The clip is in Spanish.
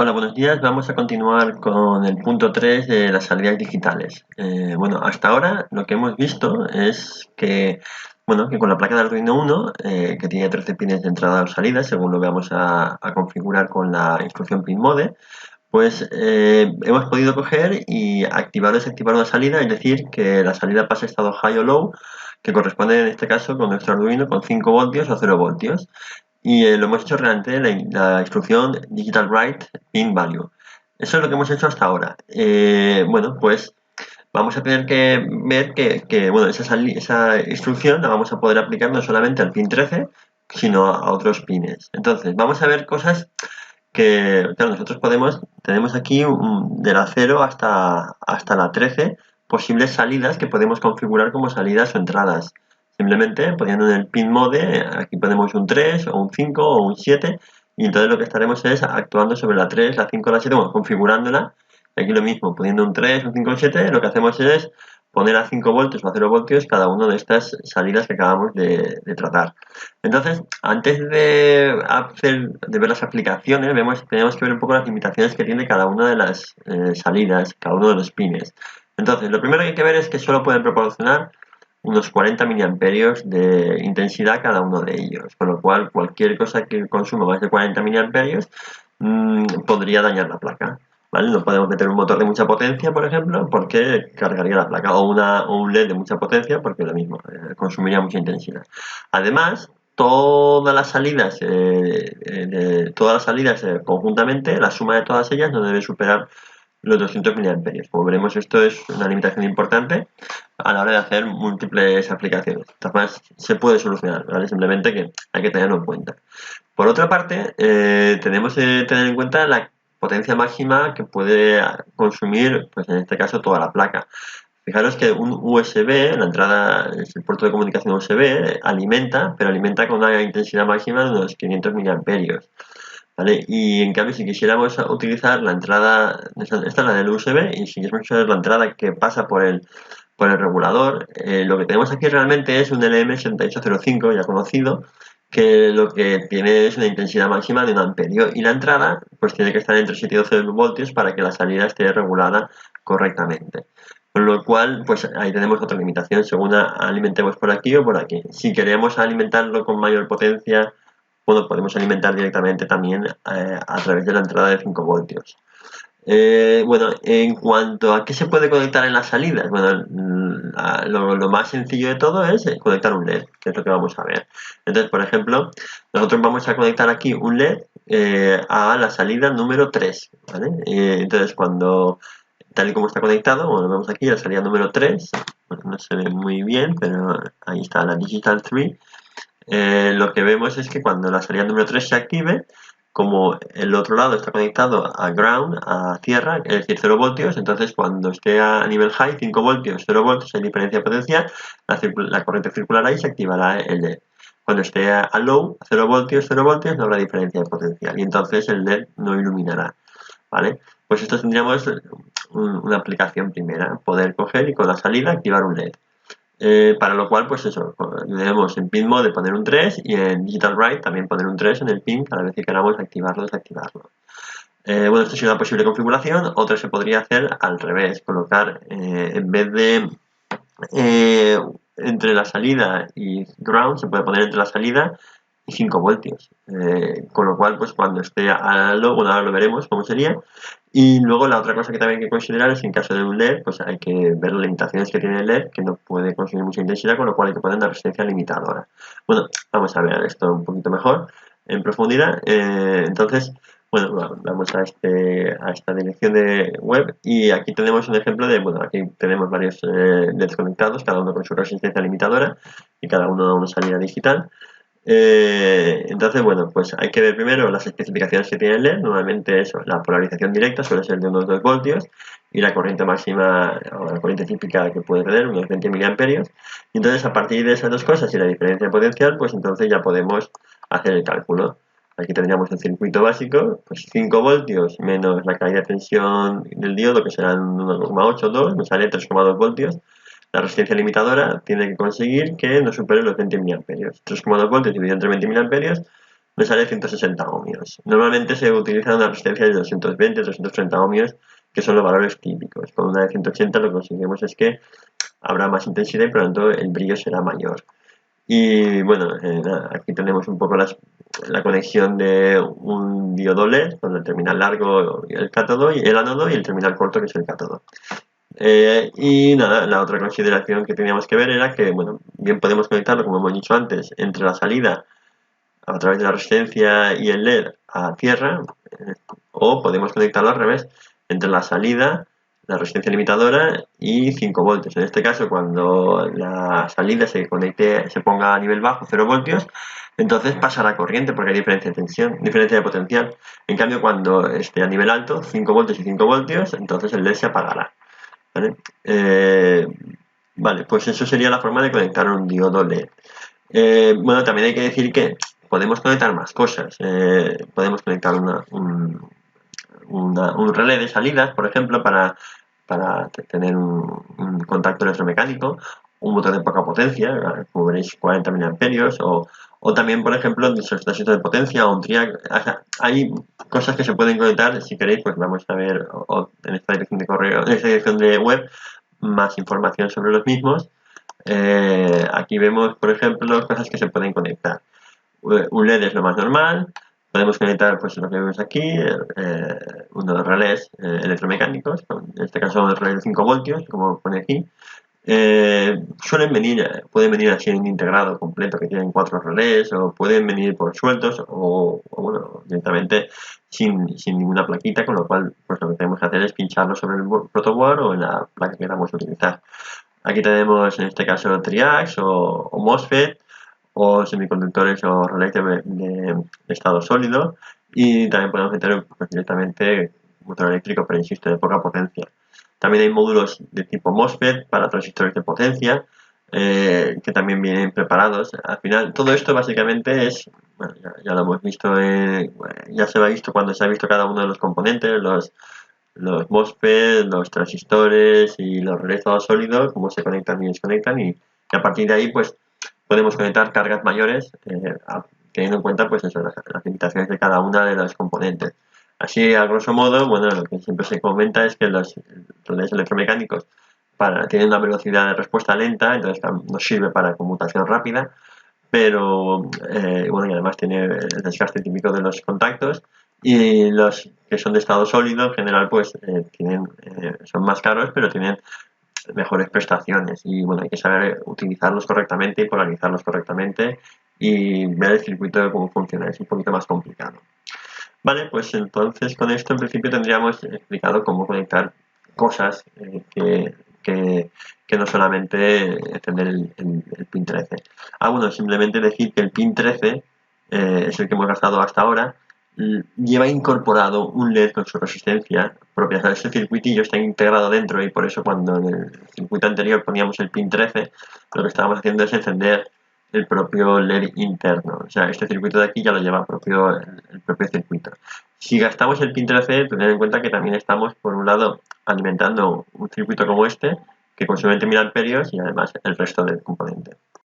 Hola, buenos días. Vamos a continuar con el punto 3 de las salidas digitales. Bueno, hasta ahora lo que hemos visto es que con la placa de Arduino 1, que tiene 13 pines de entrada o salida, según lo vamos a configurar con la instrucción pinMode, pues hemos podido coger y activar o desactivar una salida, es decir, que la salida pase a estado high o low, que corresponde en este caso con nuestro Arduino con 5 voltios o 0 voltios. Y lo hemos hecho realmente en la instrucción digital write pin value. Eso es lo que hemos hecho hasta ahora. Bueno, pues vamos a tener que ver que esa instrucción la vamos a poder aplicar no solamente al pin 13, sino a otros pines. Entonces, vamos a ver cosas que, claro, tenemos aquí de la 0 hasta la 13 posibles salidas que podemos configurar como salidas o entradas. Simplemente poniendo en el pin mode, aquí ponemos un 3 o un 5 o un 7, y entonces lo que estaremos es actuando sobre la 3, la 5 o la 7, bueno, configurándola. Y aquí lo mismo, poniendo un 3, un 5 o un 7, lo que hacemos es poner a 5 voltios o a 0 voltios cada una de estas salidas que acabamos de tratar. Entonces, antes de ver las aplicaciones, tenemos que ver un poco las limitaciones que tiene cada una de las salidas, cada uno de los pines. Entonces, lo primero que hay que ver es que solo pueden proporcionar unos 40 miliamperios de intensidad cada uno de ellos, con lo cual cualquier cosa que consuma más de 40 miliamperios podría dañar la placa. ¿Vale? No podemos meter un motor de mucha potencia, por ejemplo, porque cargaría la placa, o un LED de mucha potencia, porque lo mismo, consumiría mucha intensidad. Además, todas las salidas conjuntamente, la suma de todas ellas no debe superar los 200 miliamperios. Como veremos, esto es una limitación importante a la hora de hacer múltiples aplicaciones. Además, se puede solucionar, ¿vale? Simplemente que hay que tenerlo en cuenta. Por otra parte, tenemos que tener en cuenta la potencia máxima que puede consumir, pues en este caso, toda la placa. Fijaros que un USB, la entrada, el puerto de comunicación USB, pero alimenta con una intensidad máxima de unos 500 miliamperios. ¿Vale? Y en cambio, si quisiéramos utilizar la entrada, esta es la del USB, y si quisiéramos usar la entrada que pasa por el regulador, lo que tenemos aquí realmente es un LM7805 ya conocido, que lo que tiene es una intensidad máxima de 1 amperio, y la entrada pues tiene que estar entre 7 y 12 voltios para que la salida esté regulada correctamente. Con lo cual, pues ahí tenemos otra limitación, según alimentemos por aquí o por aquí. Si queremos alimentarlo con mayor potencia, bueno, podemos alimentar directamente también a través de la entrada de 5 voltios. Bueno, en cuanto a qué se puede conectar en las salidas, bueno, lo más sencillo de todo es conectar un LED, que es lo que vamos a ver. Entonces, por ejemplo, nosotros vamos a conectar aquí un LED a la salida número 3, ¿vale? Entonces, tal y como está conectado, bueno, vemos aquí la salida número 3, bueno, no se ve muy bien, pero ahí está la Digital 3. Lo que vemos es que cuando la salida número 3 se active, como el otro lado está conectado a ground, a tierra, es decir, 0 voltios, entonces cuando esté a nivel high, 5 voltios, 0 voltios, hay diferencia potencial, la corriente circulará y se activará el LED. Cuando esté a low, 0 voltios, 0 voltios, no habrá diferencia de potencial y entonces el LED no iluminará. ¿Vale? Pues esto tendríamos una aplicación primera, poder coger y con la salida activar un LED. Para lo cual, pues eso, debemos en pin mode poner un 3 y en digital write también poner un 3 en el pin cada vez que queramos activarlo o desactivarlo. Bueno, esto es una posible configuración. Otra se podría hacer al revés, colocar en vez de entre la salida y ground, se puede poner entre la salida y 5 voltios. Con lo cual, pues cuando esté a low, bueno, ahora lo veremos cómo sería. Y luego la otra cosa que también hay que considerar es que en caso de un LED, pues hay que ver las limitaciones que tiene el LED, que no puede consumir mucha intensidad, con lo cual hay que poner una resistencia limitadora. Bueno, vamos a ver esto un poquito mejor, en profundidad. Entonces, bueno, vamos a esta dirección de web y aquí tenemos un ejemplo bueno, aquí tenemos varios LEDs conectados, cada uno con su resistencia limitadora y cada uno una salida digital. Entonces, bueno, pues hay que ver primero las especificaciones que tiene el LED. Normalmente eso, la polarización directa suele ser de unos 2 voltios y la corriente máxima o la corriente típica que puede tener unos 20 miliamperios. Y entonces, a partir de esas dos cosas y la diferencia potencial, pues entonces ya podemos hacer el cálculo. Aquí tendríamos el circuito básico, pues 5 voltios menos la caída de tensión del diodo, que serán 1,8 o 2, me sale 3,2 voltios. La resistencia limitadora tiene que conseguir que no supere los 20 miliamperios. 3,2 voltios dividido entre 20 miliamperios me sale 160 ohmios. Normalmente se utiliza una resistencia de 220-230 ohmios, que son los valores típicos. Con una de 180 lo que conseguimos es que habrá más intensidad y por lo tanto el brillo será mayor. Y bueno, aquí tenemos un poco la conexión de un diodo LED con el terminal largo, el cátodo y el ánodo, y el terminal corto, que es el cátodo. Y nada, la otra consideración que teníamos que ver era que, bueno, bien podemos conectarlo, como hemos dicho antes, entre la salida a través de la resistencia y el LED a tierra, o podemos conectarlo al revés, entre la salida, la resistencia limitadora y 5 voltios. En este caso, cuando la salida se ponga a nivel bajo, 0 voltios, entonces pasará corriente porque hay diferencia de tensión, diferencia de potencial. En cambio, cuando esté a nivel alto, 5 voltios y 5 voltios, entonces el LED se apagará. ¿Vale? Vale, pues eso sería la forma de conectar un diodo LED. Bueno, también hay que decir que podemos conectar más cosas. Podemos conectar un relé de salidas, por ejemplo, para tener un contacto electromecánico, un motor de poca potencia, como veréis, 40 miliamperios, o también, por ejemplo, un transistor de potencia o un triac. O sea, hay cosas que se pueden conectar. Si queréis, pues vamos a ver en esta dirección de correo, en esta dirección de web, más información sobre los mismos. Aquí vemos, por ejemplo, cosas que se pueden conectar. Un LED es lo más normal. Podemos conectar, pues lo que vemos aquí, unos relés electromecánicos, en este caso un relé de 5 voltios, como pone aquí. Pueden venir así en un integrado completo que tienen 4 relés, o pueden venir por sueltos, o bueno, directamente sin ninguna plaquita, con lo cual pues lo que tenemos que hacer es pincharlo sobre el protoboard o en la placa que queramos utilizar. Aquí tenemos en este caso triacs o MOSFET, o semiconductores o relés de estado sólido, y también podemos meter pues, directamente motor eléctrico, pero insisto, de poca potencia. También hay módulos de tipo MOSFET para transistores de potencia, que también vienen preparados. Al final, todo esto básicamente es, bueno, ya lo hemos visto, ya se ha visto cuando se ha visto cada uno de los componentes, los MOSFET, los transistores y los relés de estado sólido, cómo se conectan y desconectan, y a partir de ahí, pues, podemos conectar cargas mayores, teniendo en cuenta pues eso, las limitaciones de cada una de los componentes. Así, a grosso modo, bueno, lo que siempre se comenta es que los relés electromecánicos tienen una velocidad de respuesta lenta, entonces nos sirve para conmutación rápida, pero bueno, y además tiene el desgaste típico de los contactos, y los que son de estado sólido en general pues son más caros, pero tienen mejores prestaciones, y bueno, hay que saber utilizarlos correctamente y polarizarlos correctamente y ver el circuito de cómo funciona. Es un poquito más complicado. Vale, pues entonces con esto en principio tendríamos explicado cómo conectar cosas, que no solamente encender el pin 13. Bueno, simplemente decir que el pin 13 es el que hemos gastado hasta ahora. Lleva incorporado un LED con su resistencia propia. O sea, ese circuitillo está integrado dentro, y por eso cuando en el circuito anterior poníamos el pin 13, lo que estábamos haciendo es encender el propio LED interno. O sea, este circuito de aquí ya lo lleva el propio circuito. Si gastamos el pin 13, tened en cuenta que también estamos, por un lado, alimentando un circuito como este, que consume 20 mA, y además el resto del componente.